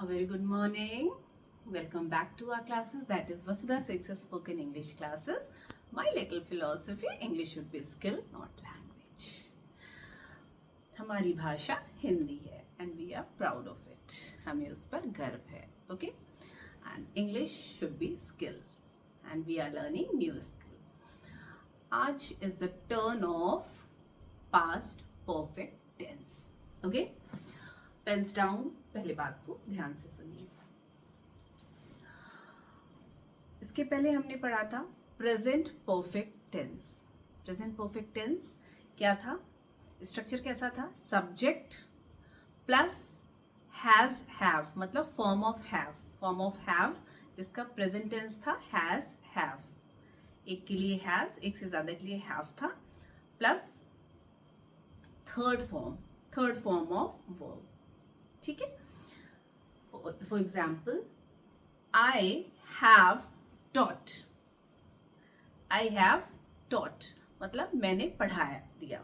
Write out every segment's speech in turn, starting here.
A very good morning. Welcome back to our classes. That is Vasudha Six's spoken English classes. My little philosophy: English should be skill, not language. हमारी भाषा हिंदी है and we are proud of it. हमें उस पर गर्व है. Okay? And English should be skill and we are learning new skill. आज is the turn of past perfect tense. Okay? Pens down. पहले बात को ध्यान से सुनिए. इसके पहले हमने पढ़ा था present perfect tense. Present perfect tense क्या था? स्ट्रक्चर कैसा था? सब्जेक्ट प्लस हैज हैव, मतलब form of have. Form of have जिसका प्रेजेंट टेंस था हैज हैव. एक के लिए हैज, एक से ज्यादा के लिए हैव था, plus third form of verb. ठीक है. For example, I have taught. I have taught मतलब मैंने पढ़ाया दिया.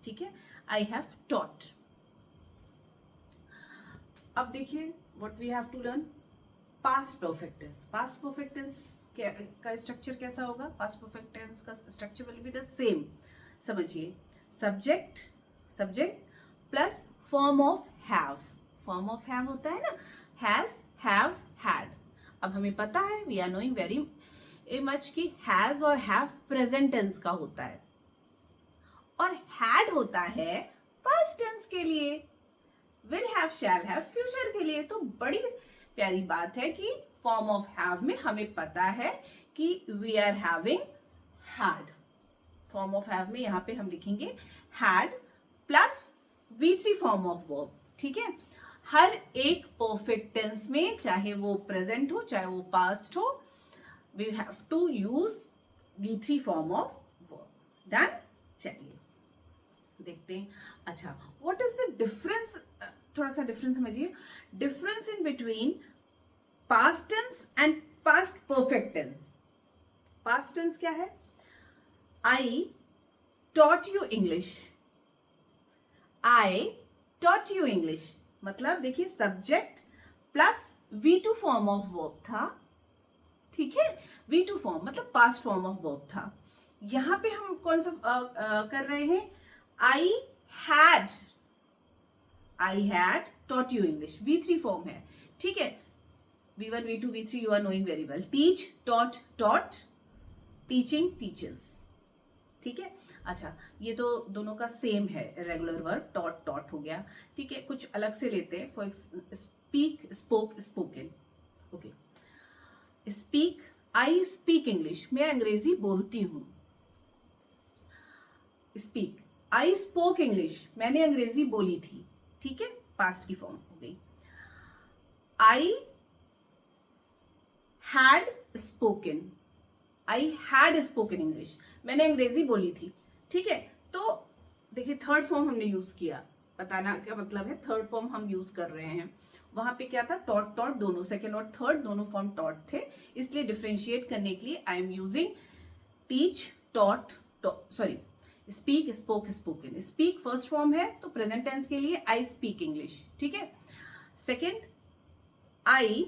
ठीक है. I have taught. अब देखिए what we have to learn. Past perfect tense. Past perfect tense का स्ट्रक्चर कैसा होगा? Past perfect tense का structure will be the same. समझिए. Subject plus form of have. Form of have होता है ना, हैज, हैव, हैड. अब हमें पता है, we are knowing very much कि हैज और हैव प्रेजेंट टेंस का होता है और हैड होता है पास्ट टेंस के लिए, will have, shall have future के लिए. तो बड़ी प्यारी बात है कि फॉर्म ऑफ हैव में हमें पता है कि we are having had. Form of have में यहां पे हम लिखेंगे had plus V3 form of verb. ठीक है. हर एक परफेक्ट टेंस में, चाहे वो प्रेजेंट हो चाहे वो पास्ट हो, we have to use V3 form of verb. Done. चलिए देखते हैं. अच्छा, व्हाट इज द डिफरेंस? थोड़ा सा डिफरेंस समझिए. Difference in between past tense and past perfect tense. Past tense क्या है? I taught you English. I taught you English मतलब देखिए subject plus V2 form of verb था. ठीक है. V2 फॉर्म मतलब पास्ट फॉर्म ऑफ वर्ब था. यहां पे हम कौन सा कर रहे हैं? I had taught you English. V3 form है. ठीक है. V1 V2 V3 you are knowing very well. Teach, taught, taught, teaching, teachers. ठीक है. अच्छा, ये तो दोनों का सेम है. रेगुलर वर्ब टॉट हो गया. ठीक है. कुछ अलग से लेते हैं. For speak, spoke, spoken. Okay. Speak, I speak English, मैं अंग्रेजी बोलती हूं. स्पीक, आई स्पोक इंग्लिश, मैंने अंग्रेजी बोली थी. ठीक है. पास्ट की फॉर्म हो गई. I had spoken, I had spoken English, मैंने अंग्रेजी बोली थी. ठीक है. तो देखिए थर्ड फॉर्म हमने यूज किया. बताना क्या मतलब है? थर्ड फॉर्म हम यूज कर रहे हैं. वहां पे क्या था? टॉट टॉट दोनों, सेकेंड और थर्ड दोनों फॉर्म टॉट थे. इसलिए डिफरेंशिएट करने के लिए I am using teach, taught, sorry, speak, spoke, spoken. Speak first form है तो प्रेजेंट टेंस के लिए आई स्पीक इंग्लिश. ठीक है. Second, I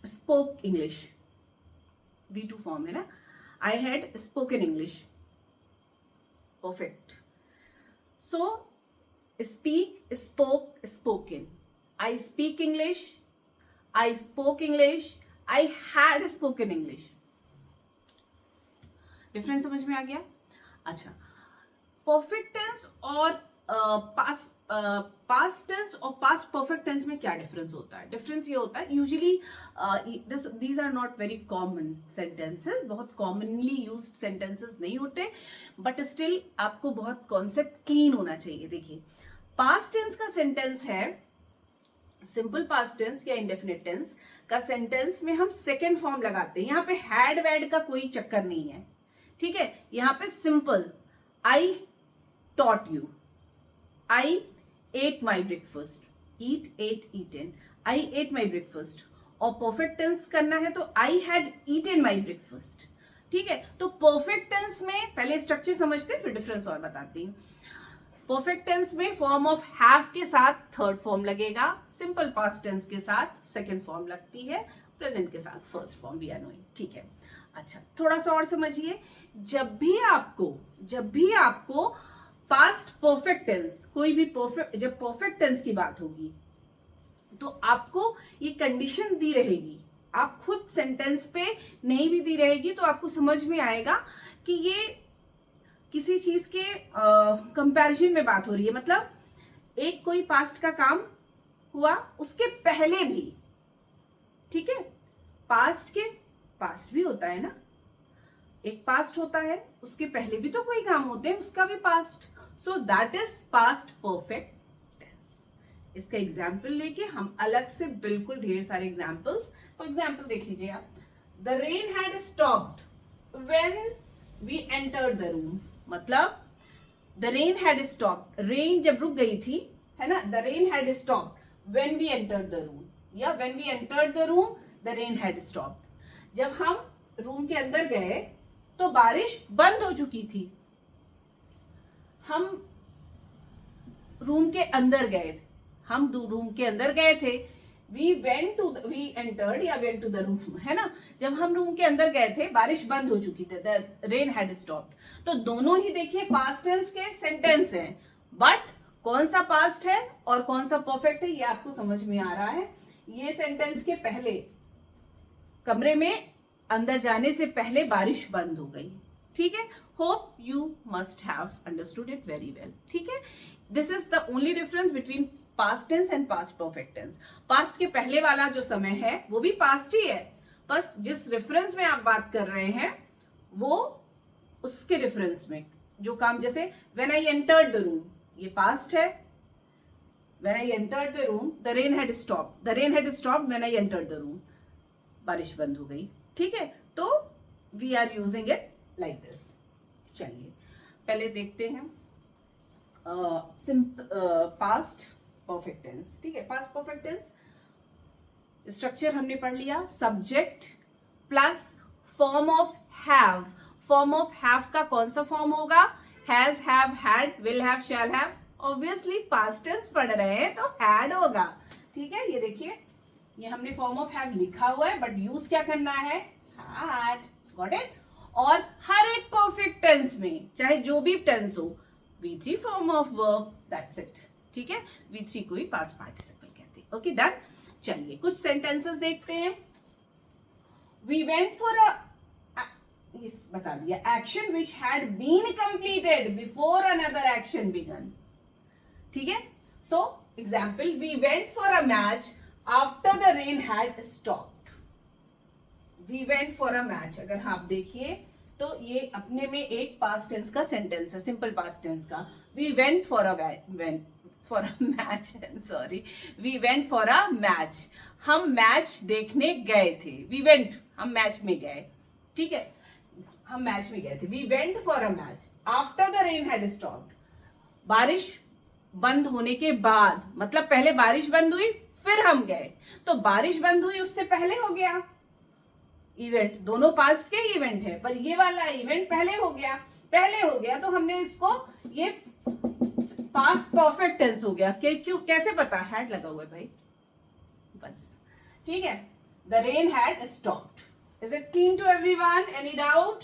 spoke English, V2 form है ना. I had spoken English. Perfect. So, speak, spoke, spoken. I speak English. I spoke English. I had spoken English. Difference समझ में आ गया? अच्छा, परफेक्ट टेंस और पास्ट टेंस और पास्ट परफेक्ट टेंस में क्या डिफरेंस होता है? डिफरेंस ये होता है, usually these are not very common sentences, बहुत कॉमनली यूज्ड सेंटेंसेस नहीं होते, बट स्टिल आपको बहुत कॉन्सेप्ट क्लीन होना चाहिए. देखिए पास्ट टेंस का सेंटेंस है, सिंपल पास्ट टेंस या इंडेफिनिट टेंस का सेंटेंस में हम सेकेंड फॉर्म लगाते हैं. यहाँ पे हैड वैड का कोई चक्कर नहीं है. ठीक है. यहाँ पे simple I taught you, I ate my breakfast. Eat, ate, eaten. I ate my breakfast. और परफेक्ट टेंस करना है तो I had eaten my breakfast. ठीक है. तो परफेक्ट टेंस में पहले स्ट्रक्चर समझते हैं फिर डिफरेंस और बताती हूँ. परफेक्ट टेंस में फॉर्म ऑफ हैव के साथ थर्ड फॉर्म लगेगा, सिंपल पास्ट टेंस के साथ सेकंड फॉर्म लगती है, प्रेजेंट के साथ first form, we are knowing, ठीक है। अच्छा, थोड़ा सा और समझिए, जब भी आपको पास्ट परफेक्ट टेंस, कोई भी जब परफेक्ट टेंस की बात होगी तो आपको ये कंडीशन दी रहेगी, आप खुद सेंटेंस पे नहीं भी दी रहेगी तो आपको समझ में आएगा कि ये किसी चीज के कंपैरिजन में बात हो रही है। मतलब एक कोई पास्ट का काम हुआ, उसके पहले भी, ठीक है, पास्ट भी होता है ना, एक पास्ट होता है, उसके पहले भी तो कोई काम होते हैं, उसका भी past, so that is past perfect tense. इसका एग्जाम्पल लेके हम अलग से बिल्कुल ढेर सारे एग्जाम्पल्स, फॉर एग्जाम्पल देख लीजिए आप, the rain had stopped when we entered the room, मतलब the rain had stopped, rain जब रुक गई थी, है ना, the rain had stopped when we entered the room, या when we entered the room the rain had stopped. जब हम रूम के अंदर गए तो बारिश बंद हो चुकी थी। हम रूम के अंदर गए थे, हम रूम के अंदर गए थे, वी एंटर्ड या वेंट टू द रूम, है ना, जब हम रूम के अंदर गए थे बारिश बंद हो चुकी थी, द रेन हैड स्टॉप्ड। तो दोनों ही देखिए पास्ट टेंस के सेंटेंस हैं, बट कौन सा पास्ट है और कौन सा परफेक्ट है ये आपको समझ में आ रहा है। ये सेंटेंस के पहले, कमरे में अंदर जाने से पहले बारिश बंद हो गई, ठीक है। Hope you must have understood it very well, ठीक है। This is the only difference between past tense and past perfect tense. Past के पहले वाला जो समय है वो भी पास्ट ही है, बस जिस रेफरेंस में आप बात कर रहे हैं वो उसके रेफरेंस में जो काम, जैसे when I entered the room, ये पास्ट है, when I entered the room the rain had stopped when I entered the room, बारिश बंद हो गई, ठीक है। तो we are using it like this. चलिए पहले देखते हैं पास्ट परफेक्ट टेंस, ठीक है। पास्ट परफेक्ट टेंस स्ट्रक्चर हमने पढ़ लिया, subject plus form of have. Form of have का कौन सा फॉर्म होगा? Has, have, had, will have, shall have. Obviously past tense पढ़ रहे हैं तो हैड होगा, ठीक है। ये देखिए, ये हमने फॉर्म ऑफ हैव लिखा हुआ है, बट यूज क्या करना है? Had, got it. और हर एक परफेक्ट टेंस में, चाहे जो भी टेंस हो, V3 form of verb, that's it, ठीक है। V3 को ही पास्ट पार्टिसिपल कहते हैं। Okay, done. चलिए कुछ सेंटेंसेस देखते हैं। वी वेंट फॉर बता दिया, action which had been completed before another action began, ठीक है। So example, we went for a match after the rain had stopped. We went for a match, अगर आप देखिए तो ये अपने में एक पास्ट टेंस का सेंटेंस है, सिंपल पास्ट टेंस का। We went for a match, sorry, we went for a match, हम मैच देखने गए थे। वी वेंट, हम मैच में गए, ठीक है, हम मैच में गए थे। We went for a match after the rain had stopped, बारिश बंद होने के बाद, मतलब पहले बारिश बंद हुई फिर हम गए, तो बारिश बंद हुई उससे पहले हो गया इवेंट, दोनों पास्ट के इवेंट है, पर ये वाला इवेंट पहले हो गया तो हमने इसको, ये पास्ट परफेक्ट टेंस हो गया। क्यों, कैसे पता? हैड लगा हुआ है भाई, बस, ठीक है। The rain had stopped. Is it clean to everyone? Any doubt?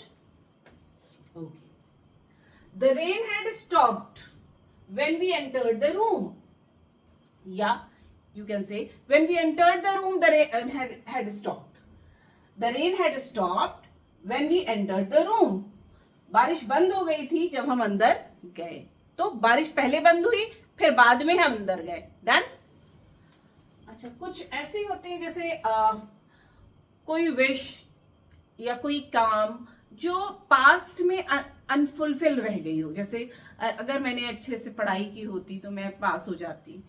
Okay. The rain had stopped when we entered the room, या you can say when we entered the room the rain had stopped. The rain had stopped when we entered the room. बारिश बंद हो गई थी जब हम अंदर गए, तो बारिश पहले बंद हुई फिर बाद में हम अंदर गए, डन। अच्छा, कुछ ऐसे होते हैं जैसे कोई विश या कोई काम जो पास्ट में अनफुलफिल रह गई हो, जैसे अगर मैंने अच्छे से पढ़ाई की होती तो मैं पास हो जाती,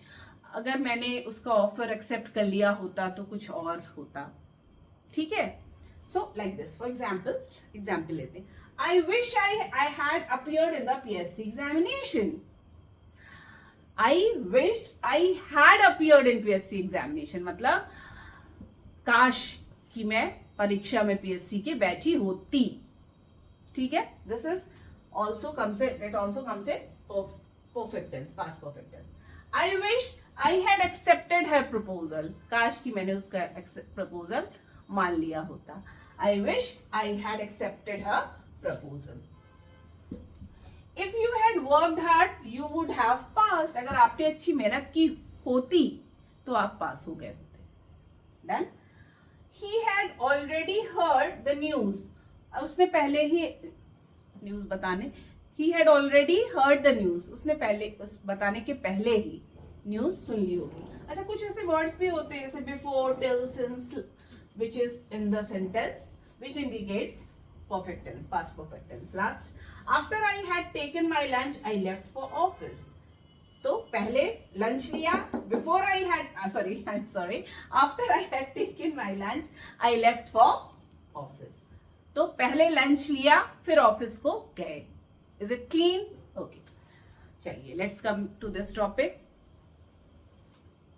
अगर मैंने उसका ऑफर एक्सेप्ट कर लिया होता तो कुछ और होता, ठीक है। So like this, for example लेते हैं। आई wish I had appeared in the PSC examination. I wished I had appeared in PSC examination, मतलब काश कि मैं परीक्षा में PSC के बैठी होती, ठीक है। This is also comes in perfect tense, past perfect tense. I wish I had accepted her proposal. काश कि मैंने उसका प्रपोजल मान लिया होता. I wish I had accepted her proposal. If you had worked hard you would have pass. अगर आपने अच्छी मेहनत की होती तो आप पास हो गए होते. Then he had already heard the news. उसने पहले ही न्यूज बताने, he had already heard the news. उसने पहले उस बताने के पहले ही न्यूज सुन ली होगी. अच्छा, कुछ ऐसे वर्ड्स भी होते हैं जैसे before, till, since, which is in the sentence which indicates perfect tense, past perfect tense. Last, after I had taken my lunch I left for office. तो पहले लंच लिया, before I had I'm sorry, after I had taken my lunch I left for office. तो पहले lunch लिया फिर office को गए. Is it clean? Okay. चलिए, let's come to this topic.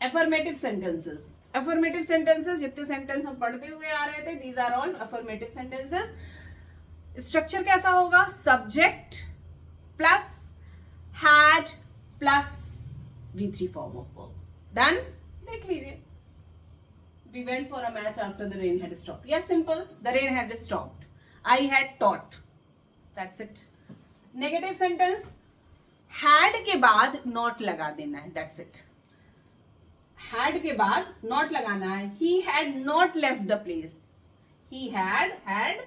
Affirmative sentences. Affirmative sentences, जितने sentence हम पढ़ते हुए आ रहे थे, these are all affirmative sentences. Structure कैसा होगा? Subject plus had plus V3 form of verb. Done? देख लीजिए. We went for a match after the rain had stopped. Yeah, simple. The rain had stopped. I had taught. That's it. Negative sentence. had के बाद not लगा देना है. That's it. had के बाद not लगाना है. He had not left the place. He had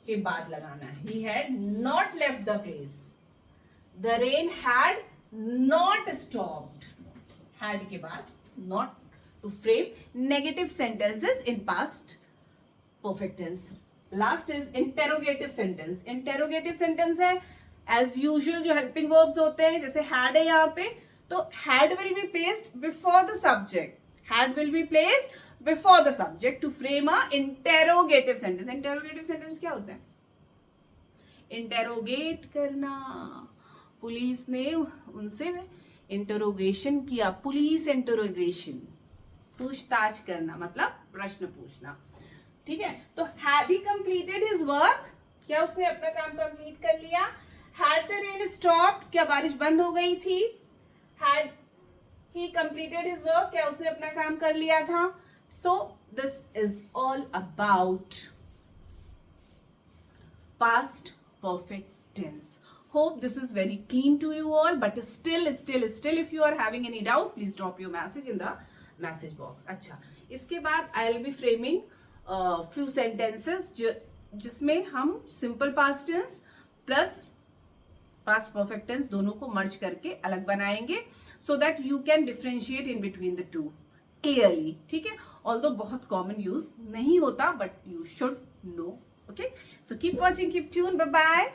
के बाद लगाना है. He had not left the place. The rain had not stopped. had के बाद not to frame negative sentences in past perfect tense. Last is interrogative sentence. Interrogative sentence है as usual जो helping verbs होते हैं, जैसे had है यहाँ पे, तो had will be placed before the subject. Had will be placed before the subject to frame a interrogative sentence. Interrogative sentence क्या होता है? Interrogate करना. पुलिस ने उनसे इंटरोगेशन किया. पुलिस इंटरोगेशन, पूछताछ करना मतलब प्रश्न पूछना. ठीक है, तो had he completed his work, क्या उसने अपना काम कंप्लीट कर लिया? Had the rain stopped, क्या बारिश बंद हो गई थी? Had he completed his work, क्या उसने अपना काम कर लिया था? So this is all about past perfect tense. Hope this is very clean to you all, but still if you are having any doubt, please drop your message in the message box. अच्छा, इसके बाद I will be framing few sentences जिसमें हम simple past tense plus past perfect tense दोनों को merge करके अलग बनाएंगे, so that you can differentiate in between the two clearly. ठीक है, although बहुत common use नहीं होता, but you should know. Okay, so keep watching, keep tuned. Bye bye.